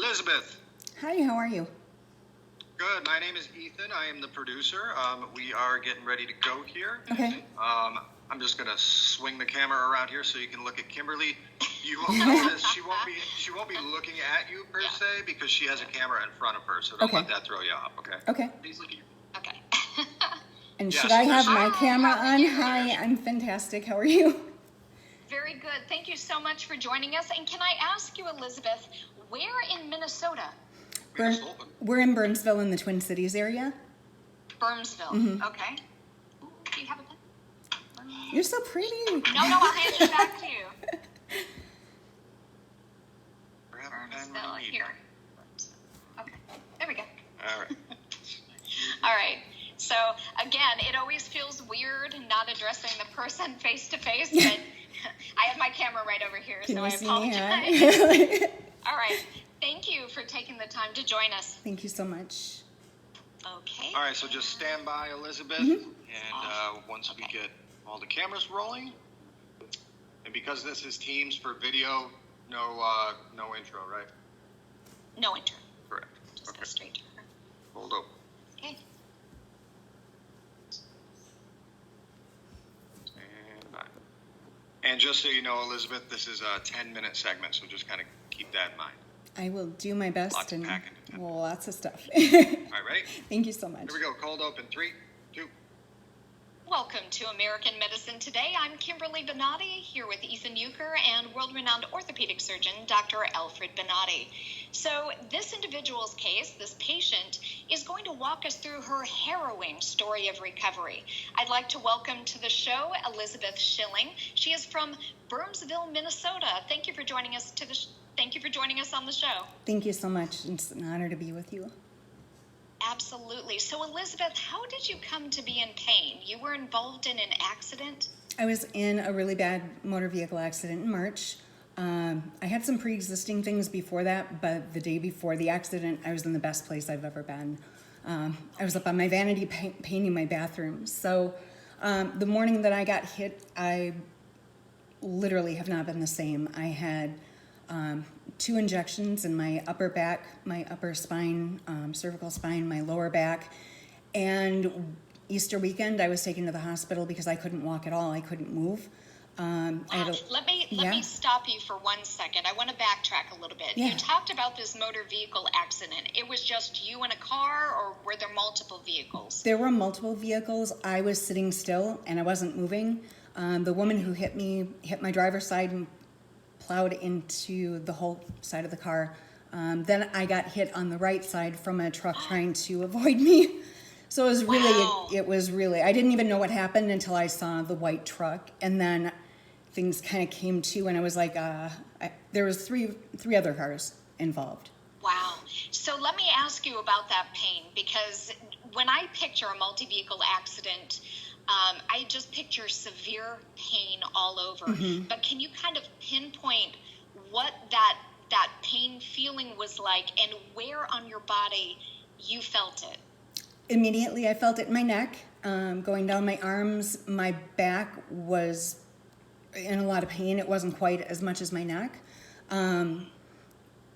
Elizabeth. Hi, how are you? Good. My name is Ethan. I am the producer. We are getting ready to go here. Okay. I'm just gonna swing the camera around here so you can look at Kimberly. You will notice she won't be looking at you per se because she has a camera in front of her. So don't let that throw you off. Okay. Okay. Please look at you. Okay. And Yes, should I have Hi, my camera how are on? you? Hi, I'm fantastic. How are you? Very good. Thank you so much for joining us. And can I ask you, Elizabeth, where in Minnesota? We're in Burnsville in the Twin Cities area. Burnsville. Mhm. Okay. Ooh, do you have a pen? You're so pretty. No, I'll hand it back to you. Burnsville, here. Okay, there we go. All right. All right. So, again, it always feels weird not addressing the person face to face, but I have my camera right over here, Can so you I see apologize. me? All right. Thank you for taking the time to join us. Thank you so much. Okay. All right. So just stand by, Elizabeth, Mhm. and once we get all the cameras rolling, and because this is Teams for video, no intro, right? No intro. Correct. Just go Okay. straight to her. Hold up. Okay. Stand by. And just so you know, Elizabeth, this is a 10-minute segment, so just kind of keep that in mind. I will do my best. Lots and of packing to do. lots of stuff. All right, ready? Thank you so much. Here we go. Cold open. 3, 2. Welcome to American Medicine Today. I'm Kimberly Bonati, here with Ethan Euchre and world-renowned orthopedic surgeon, Dr. Alfred Bonati. So this individual's case, this patient, is going to walk us through her harrowing story of recovery. I'd like to welcome to the show Elizabeth Schilling. She is from Burnsville, Minnesota. Thank you for joining us Thank you for joining us on the show. Thank you so much. It's an honor to be with you. Absolutely. So, Elizabeth, how did you come to be in pain? You were involved in an accident? I was in a really bad motor vehicle accident in March. I had some pre-existing things before that, but the day before the accident, I was in the best place I've ever been. I was up on my vanity painting my bathroom. So the morning that I got hit, I literally have not been the same. I had 2 injections in my upper back, my upper spine, cervical spine, my lower back. And Easter weekend, I was taken to the hospital because I couldn't walk at all. I couldn't move. Let me stop you for 1 second. I want to backtrack a little bit. Yeah. You talked about this motor vehicle accident. It was just you in a car, or were there multiple vehicles? There were multiple vehicles. I was sitting still and I wasn't moving. The woman who hit me hit my driver's side and plowed into the whole side of the car. Then I got hit on the right side from a truck trying to avoid me. So it was really, I didn't even know what happened until I saw the white truck. And then things kind of came to, and I was like, there was three other cars involved. Wow. So let me ask you about that pain, because when I picture a multi-vehicle accident, I just picture severe pain all over. Mm-hmm. But can you kind of pinpoint what that pain feeling was like and where on your body you felt it? Immediately, I felt it in my neck, going down my arms. My back was in a lot of pain. It wasn't quite as much as my neck.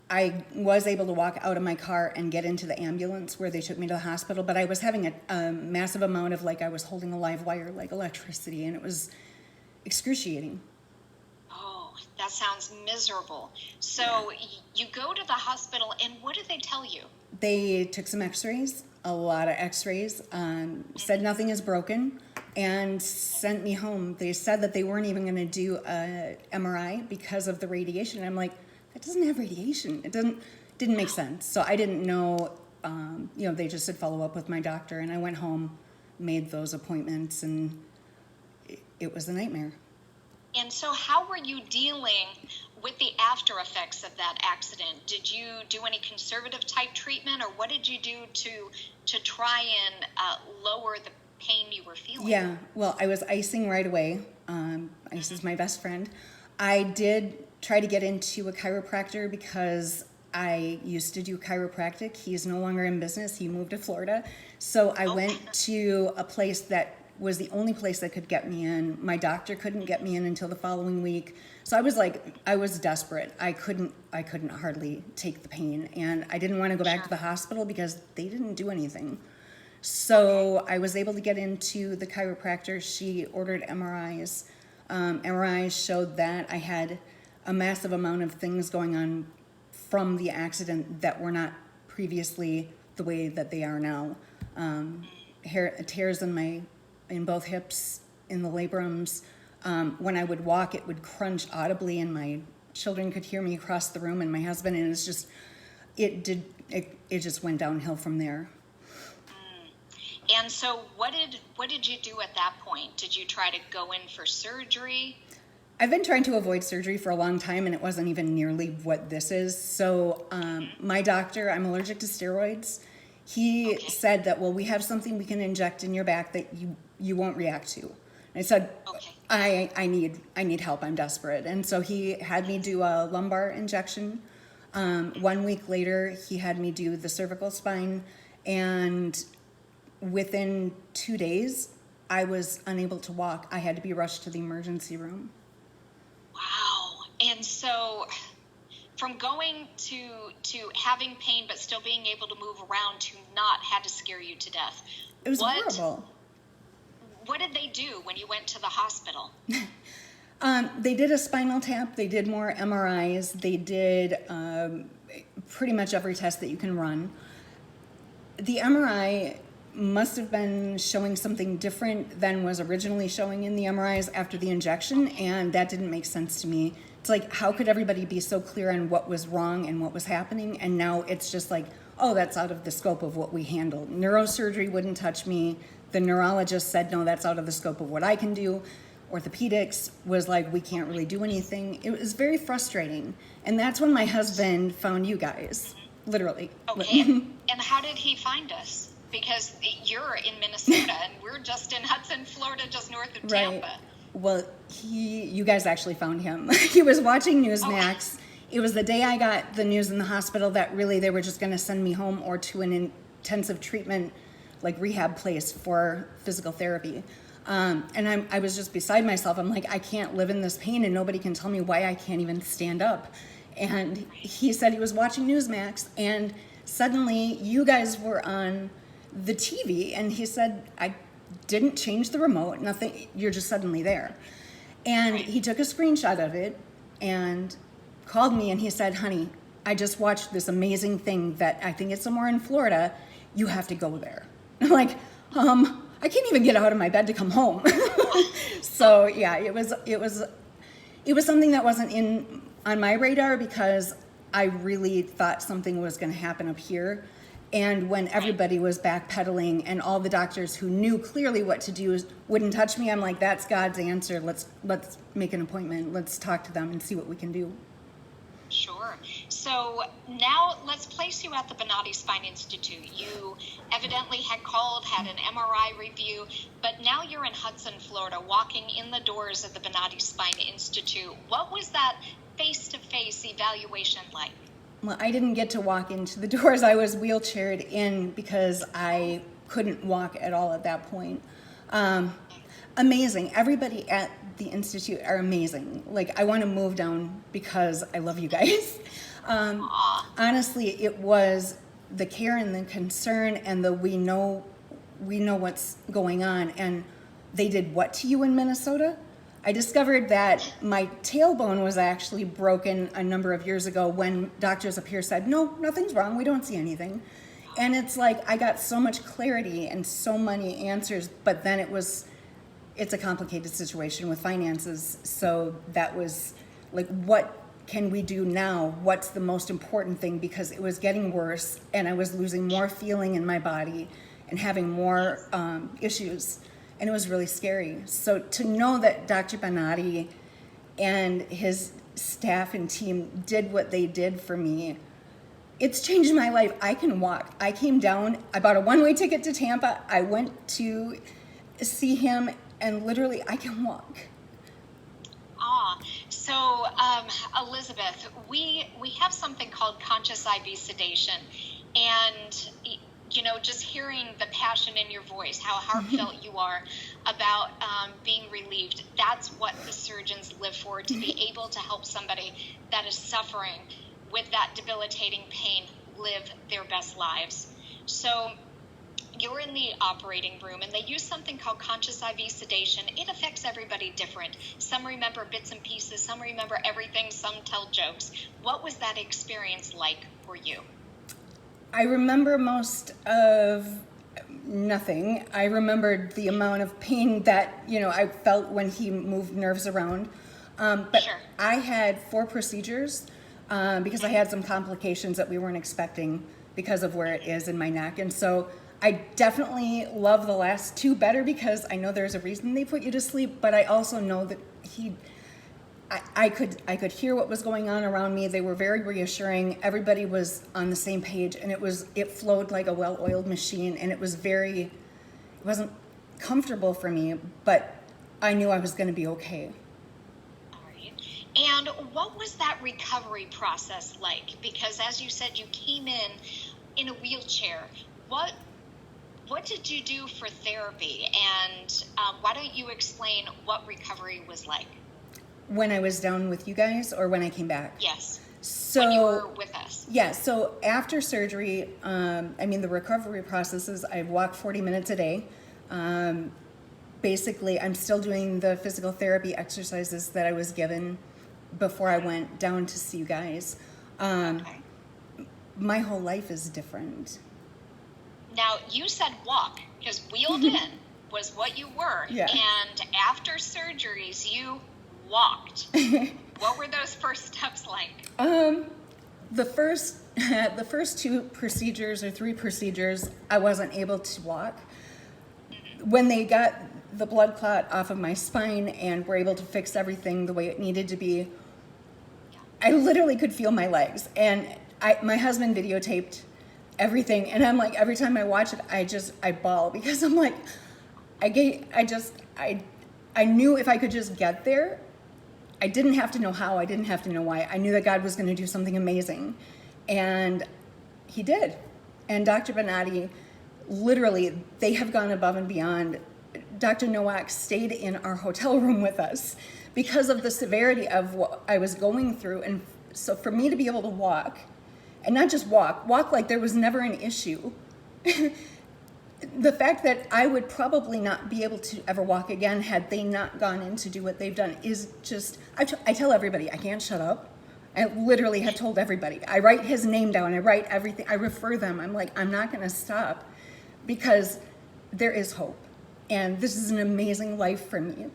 I was able to walk out of my car and get into the ambulance where they took me to the hospital, but I was having a massive amount of, like, I was holding a live wire, like electricity, and it was excruciating. Oh, that sounds miserable. So you go to the hospital, and what did they tell you? They took some x-rays, a lot of x-rays, said nothing is broken, and sent me home. They said that they weren't even going to do a MRI because of the radiation. I'm like, that doesn't have radiation. It didn't make sense. So I didn't know, they just said follow up with my doctor, and I went home, made those appointments, and it was a nightmare. And so how were you dealing with the after effects of that accident? Did you do any conservative type treatment, or what did you do to try and lower the pain you were feeling? Yeah, well, I was icing right away. Ice is my best friend. I did try to get into a chiropractor because I used to do chiropractic. He is no longer in business. He moved to Florida. So I went to a place that was the only place that could get me in. My doctor couldn't get me in until the following week. So I was desperate. I couldn't hardly take the pain, and I didn't want to go back to the hospital because they didn't do anything. So I was able to get into the chiropractor. She ordered MRIs. MRIs showed that I had a massive amount of things going on from the accident that were not previously the way that they are now. Tears in both hips, in the labrums. When I would walk, it would crunch audibly, and my children could hear me across the room, and my husband, and it's just, it just went downhill from there. And so what did you do at that point? Did you try to go in for surgery? I've been trying to avoid surgery for a long time, and it wasn't even nearly what this is. So my doctor, I'm allergic to steroids. He said that, well, we have something we can inject in your back that you won't react to. And I said, I need help. I'm desperate. And so he had me do a lumbar injection. 1 week later, he had me do the cervical spine, and within 2 days, I was unable to walk. I had to be rushed to the emergency room. Wow. And so from going to having pain but still being able to move around to not had to scare you to death. It was horrible. What did they do when you went to the hospital? They did a spinal tap. They did more MRIs. They did pretty much every test that you can run. The MRI must have been showing something different than was originally showing in the MRIs after the injection, and that didn't make sense to me. It's like, how could everybody be so clear on what was wrong and what was happening, and now it's just like, oh, that's out of the scope of what we handle. Neurosurgery wouldn't touch me. The neurologist said, no, that's out of the scope of what I can do. Orthopedics was like, we can't really do anything. It was very frustrating, and that's when my husband found you guys, literally. Okay, and how did he find us? Because you're in Minnesota and we're just in Hudson, Florida, just north of Tampa. Right. Well, you guys actually found him. He was watching Newsmax. It was the day I got the news in the hospital that really they were just going to send me home or to an intensive treatment, like rehab place for physical therapy. And I was just beside myself. I'm like, I can't live in this pain, and nobody can tell me why I can't even stand up. And he said he was watching Newsmax, and suddenly you guys were on the TV, and he said, I didn't change the remote, nothing, you're just suddenly there. And he took a screenshot of it and called me, and he said, honey, I just watched this amazing thing that I think it's somewhere in Florida, you have to go there. I'm like, I can't even get out of my bed to come home. So yeah, it was something that wasn't on my radar, because I really thought something was going to happen up here. And when everybody was backpedaling and all the doctors who knew clearly what to do wouldn't touch me, I'm like, that's God's answer. Let's make an appointment. Let's talk to them and see what we can do. Sure. So now let's place you at the Bonati Spine Institute. You evidently had had an MRI review, but now you're in Hudson, Florida, walking in the doors of the Bonati Spine Institute. What was that face-to-face evaluation like? Well, I didn't get to walk into the doors. I was wheelchaired in because I couldn't walk at all at that point. Amazing. Everybody at the Institute are amazing. Like, I want to move down because I love you guys. Honestly, it was the care and the concern and the we know what's going on. And they did what to you in Minnesota? I discovered that my tailbone was actually broken a number of years ago when doctors up here said, no, nothing's wrong, we don't see anything. And it's like, I got so much clarity and so many answers, but then it's a complicated situation with finances. So that was like, what can we do now? What's the most important thing? Because it was getting worse, and I was losing more feeling in my body and having more issues. And it was really scary. So to know that Dr. Bonati and his staff and team did what they did for me, it's changed my life. I can walk. I came down, I bought a one-way ticket to Tampa. I went to see him, and literally I can walk. So Elizabeth, we have something called conscious IV sedation, and just hearing the passion in your voice, how heartfelt you are, about being relieved. That's what the surgeons live for, to be able to help somebody that is suffering with that debilitating pain live their best lives. So you're in the operating room, and they use something called conscious IV sedation. It affects everybody different. Some remember bits and pieces, some remember everything, some tell jokes. What was that experience like for you? I remember most of nothing. I remembered the amount of pain that, I felt when he moved nerves around. But Sure. I had 4 procedures because I had some complications that we weren't expecting because of where it is in my neck. And so I definitely love the last 2 better because I know there's a reason they put you to sleep, but I also know that I could hear what was going on around me. They were very reassuring. Everybody was on the same page, and it flowed like a well-oiled machine, and it wasn't comfortable for me, but I knew I was going to be okay. All right. And what was that recovery process like? Because as you said, you came in a wheelchair. What did you do for therapy? And why don't you explain what recovery was like? When I was down with you guys or when I came back? Yes. So, when you were with us. Yeah, so after surgery, the recovery process is I walk 40 minutes a day. Basically, I'm still doing the physical therapy exercises that I was given before I went down to see you guys. Okay. My whole life is different. Now, you said walk, because wheeled in was what you were. Yeah. And after surgeries, you walked. What were those first steps like? The first 2 procedures or 3 procedures, I wasn't able to walk. When they got the blood clot off of my spine and were able to fix everything the way it needed to be, I literally could feel my legs. And my husband videotaped everything, and I'm like, every time I watch it, I bawl because I'm like, I knew if I could just get there, I didn't have to know how, I didn't have to know why. I knew that God was going to do something amazing, and he did. And Dr. Bonati, literally, they have gone above and beyond. Dr. Nowak stayed in our hotel room with us because of the severity of what I was going through. And so for me to be able to walk, and not just walk like there was never an issue. The fact that I would probably not be able to ever walk again had they not gone in to do what they've done is just, I tell everybody, I can't shut up. I literally have told everybody. I write his name down, I write everything, I refer them. I'm like, I'm not gonna stop because there is hope. And this is an amazing life for me.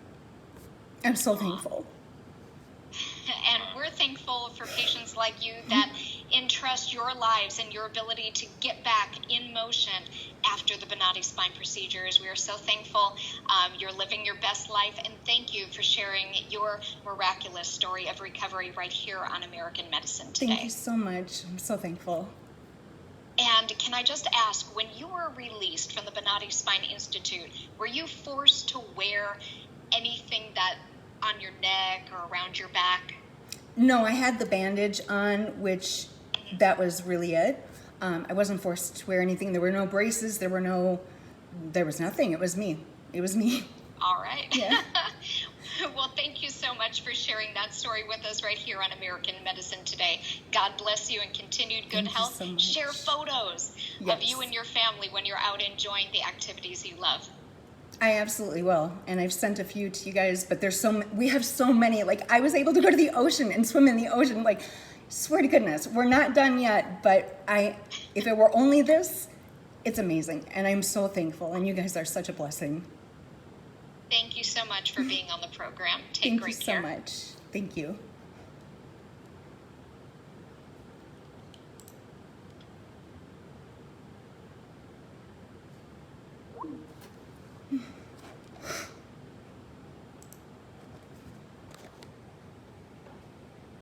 I'm so thankful. And we're thankful for patients like you that entrust your lives and your ability to get back in motion after the Bonati Spine procedures. We are so thankful you're living your best life, and thank you for sharing your miraculous story of recovery right here on American Medicine today. Thank you so much. I'm so thankful. And can I just ask, when you were released from the Bonati Spine Institute, were you forced to wear anything that on your neck or around your back? No, I had the bandage on, which that was really it. I wasn't forced to wear anything. There were no braces. There was nothing. It was me. All right. Yeah. Well, thank you so much for sharing that story with us right here on American Medicine today. God bless you and continued good health. Thank you so much. Share photos of Yes. you and your family when you're out enjoying the activities you love. I absolutely will. And I've sent a few to you guys, but we have so many. Like, I was able to go to the ocean and swim in the ocean. Like, swear to goodness, we're not done yet, but if it were only this, it's amazing. And I'm so thankful. And you guys are such a blessing. Thank you so much for being on the program. Take great care. Thank you so much. Thank you.